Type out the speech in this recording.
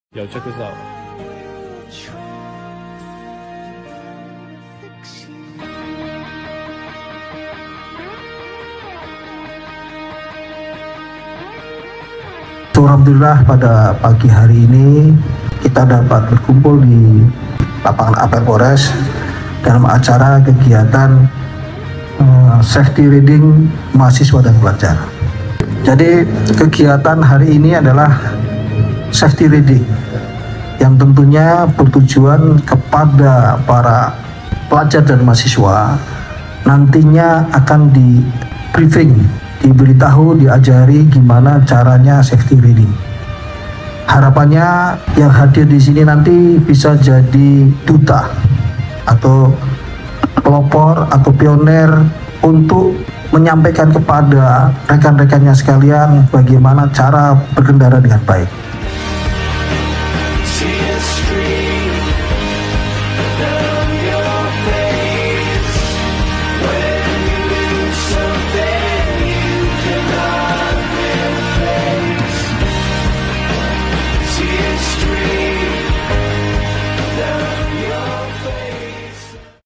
Yo, check this out. Alhamdulillah pada pagi hari ini kita dapat berkumpul di lapangan APR Polres dalam acara kegiatan safety reading mahasiswa dan pelajar. Jadi kegiatan hari ini adalah safety reading yang tentunya bertujuan kepada para pelajar dan mahasiswa nantinya akan di briefing, diberitahu, diajari gimana caranya safety reading. Harapannya yang hadir di sini nanti bisa jadi duta atau pelopor atau pioner untuk menyampaikan kepada rekan-rekannya sekalian bagaimana cara berkendara dengan baik.